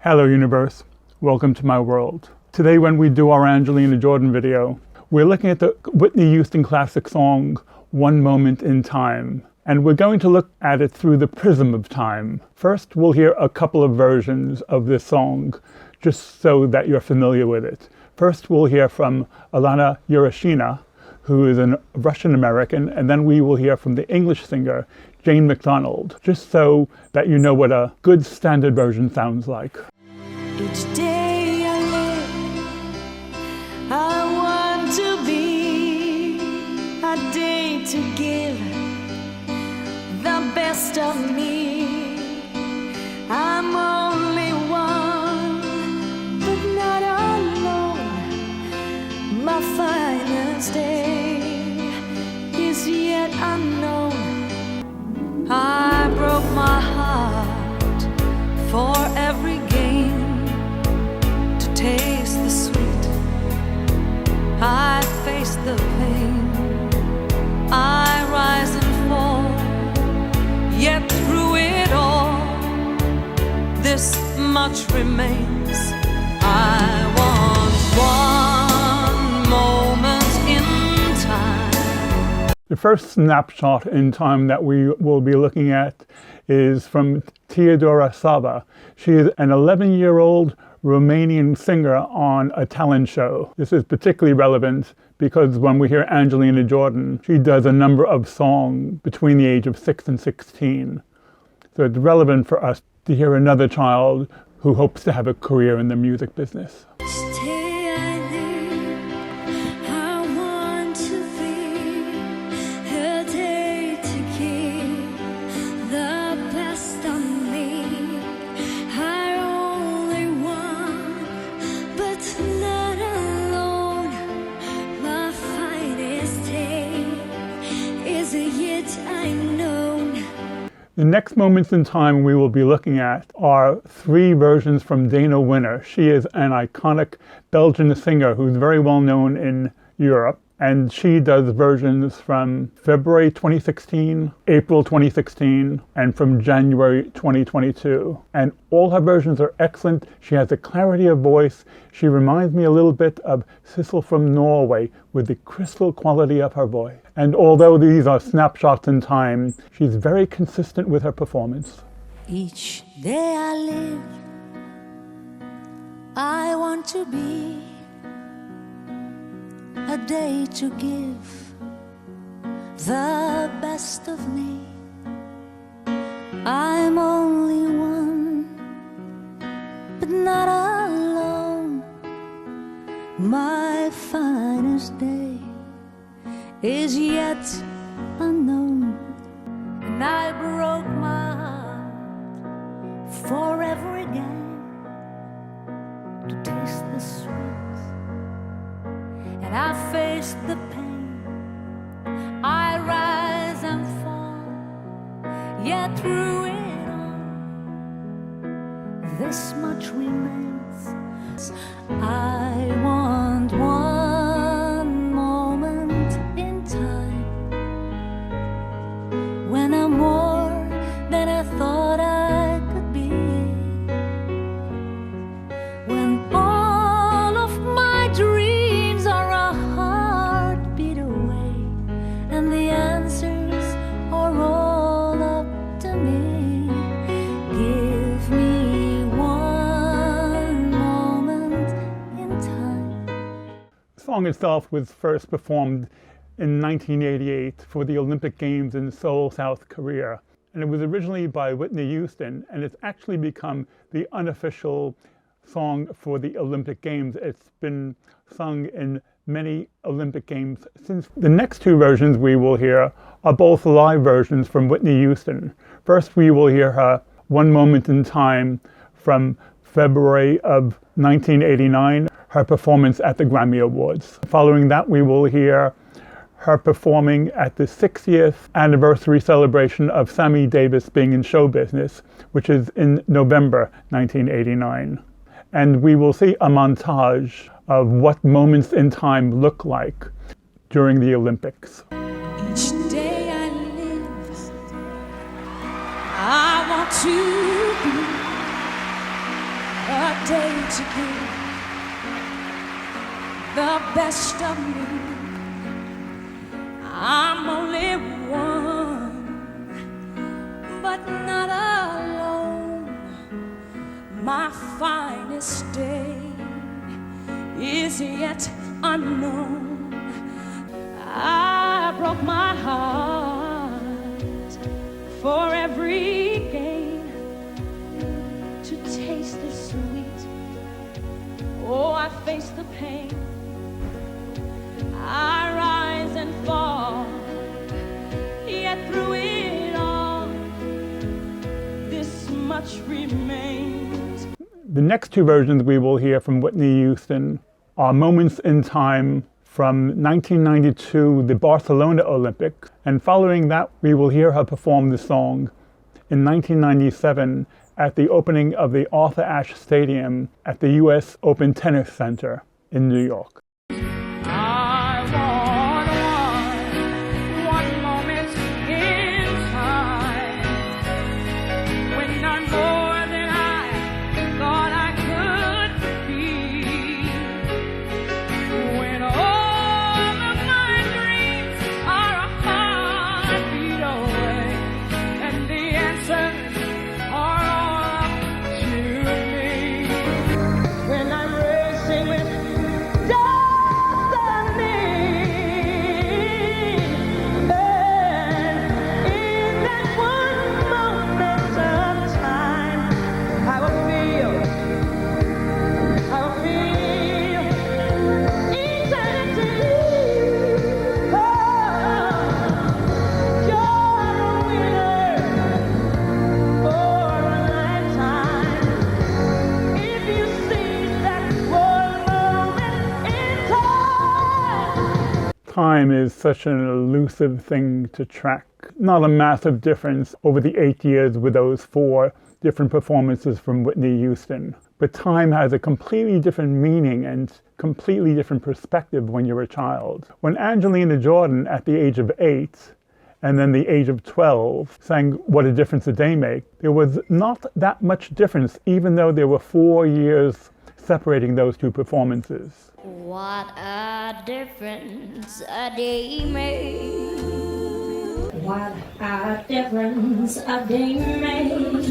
Hello universe, welcome to my world. Today when we do our Angelina Jordan video, we're looking at the Whitney Houston classic song, One Moment in Time. And we're going to look at it through the prism of time. First, we'll hear a couple of versions of this song, just so that you're familiar with it. First, we'll hear from Alana Yurashina, who is a Russian American, and then we will hear from the English singer, Jane McDonald, just so that you know what a good standard version sounds like. Each day I live, I want to be a day to give the best of me. I'm only one, but not alone. My finest day is yet unknown. I broke my heart for every game to taste the sweet. I face the pain, I rise and fall, yet through it all, this much remains. I want one moment in time. The first snapshot in time that we will be looking at is from Teodora Sava. She is an 11-year-old Romanian singer on a talent show. This is particularly relevant because when we hear Angelina Jordan, she does a number of songs between the age of 6 and 16. So it's relevant for us to hear another child who hopes to have a career in the music business. The next moments in time we will be looking at are 3 versions from Dana Winner. She is an iconic Belgian singer who's very well known in Europe, and she does versions from February 2016, April 2016, and from January 2022. And all her versions are excellent. She has a clarity of voice. She reminds me a little bit of Sissel from Norway with the crystal quality of her voice. And although these are snapshots in time, she's very consistent with her performance. Each day I live, I want to be a day to give the best of me. I'm only one, but not alone. My finest day is yet unknown. And I broke my heart forever again to taste the sweet. And I face the pain, I rise and fall, yet through it all, this much remains. I want one moment in time when I'm more than I thought I could be, when all of my dreams are a heartbeat away, and the answers are all up to me. Give me one moment in time. The song itself was first performed in 1988 for the Olympic Games in Seoul, South Korea. And it was originally by Whitney Houston, and it's actually become the unofficial song for the Olympic Games. It's been sung in many Olympic Games since. The next 2 versions we will hear are both live versions from Whitney Houston. First, we will hear her One Moment in Time from February of 1989, her performance at the Grammy Awards. Following that, we will hear her performing at the 60th anniversary celebration of Sammy Davis being in show business, which is in November 1989. And we will see a montage of what moments in time look like during the Olympics. Each day I live, I want to be a day to give the best of me. I'm only one, but not alone. My finest day is yet unknown. I broke my heart for every gain to taste the sweet. Oh, I face the pain. I rise and fall, yet through it all, this much remains. The next two versions we will hear from Whitney Houston are Moments in Time from 1992, the Barcelona Olympics, and following that we will hear her perform the song in 1997 at the opening of the Arthur Ashe Stadium at the US Open Tennis Center in New York. Time is such an elusive thing to track. Not a massive difference over the 8 years with those 4 different performances from Whitney Houston. But time has a completely different meaning and completely different perspective when you're a child. When Angelina Jordan, at the age of 8, and then the age of 12, sang What a Difference a Day Makes, there was not that much difference, even though there were 4 years separating those two performances. What a difference a day makes. What a difference a day makes.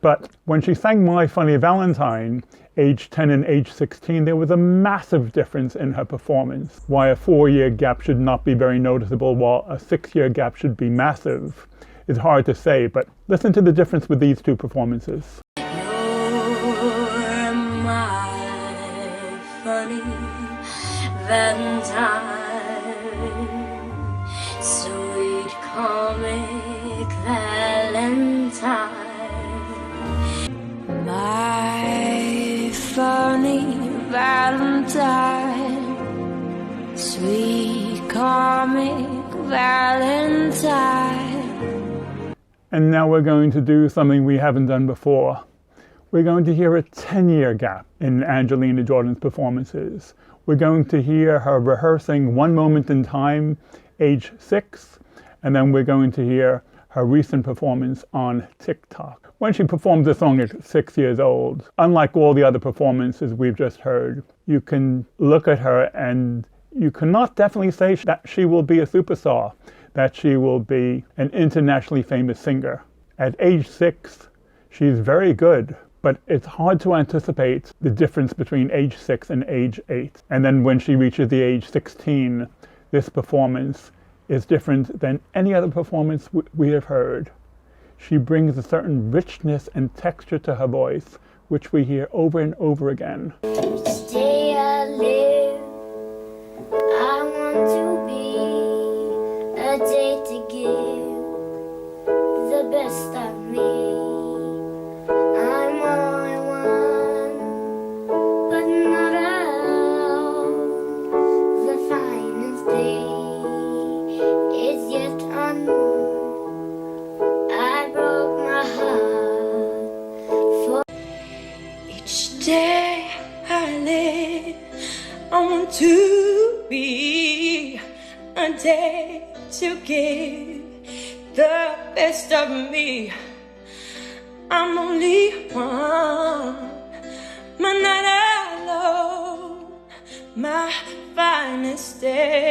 But when she sang My Funny Valentine, age 10 and age 16, there was a massive difference in her performance. Why a 4-year gap should not be very noticeable while a 6-year gap should be massive is hard to say, but listen to the difference with these two performances. You're my funny Valentine, sweet comic Valentine. My funny Valentine, sweet comic Valentine. And now we're going to do something we haven't done before. We're going to hear a 10-year gap in Angelina Jordan's performances. We're going to hear her rehearsing One Moment in Time, age 6, and then we're going to hear her recent performance on TikTok. When she performed the song at 6 years old, unlike all the other performances we've just heard, you can look at her and you cannot definitely say that she will be a superstar, that she will be an internationally famous singer. At age 6, she's very good, but it's hard to anticipate the difference between age 6 and age 8. And then when she reaches the age 16, this performance is different than any other performance we have heard. She brings a certain richness and texture to her voice, which we hear over and over again. Each day I live, I want to be a day to give the best of me. I'm all I want, but not all. The finest day is yet unknown. I broke my heart for each day I live. I want to be a day to give the best of me. I'm only one,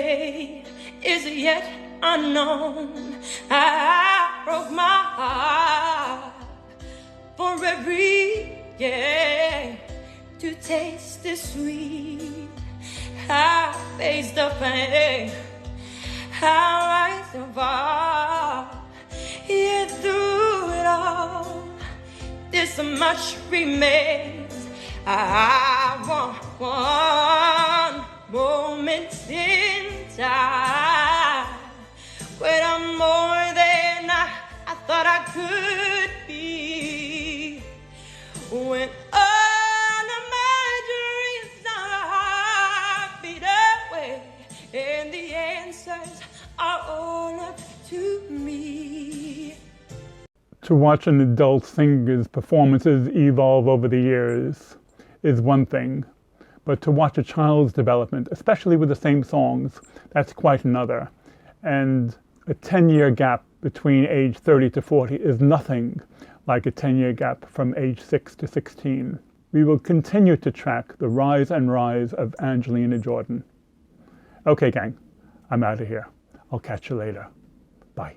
day is yet unknown. I broke my heart for every year to taste the sweet. I face the pain, I rise and fall. Yet through it all, this much remains. I want one moment in time when I'm more than I thought I could be. When all of my dreams are beat away and the answers are all up to me. To watch an adult singer's performances evolve over the years is one thing, but to watch a child's development, especially with the same songs, that's quite another. And a 10-year gap between age 30 to 40 is nothing like a 10-year gap from age 6 to 16. We will continue to track the rise and rise of Angelina Jordan. Okay, gang, I'm out of here. I'll catch you later. Bye.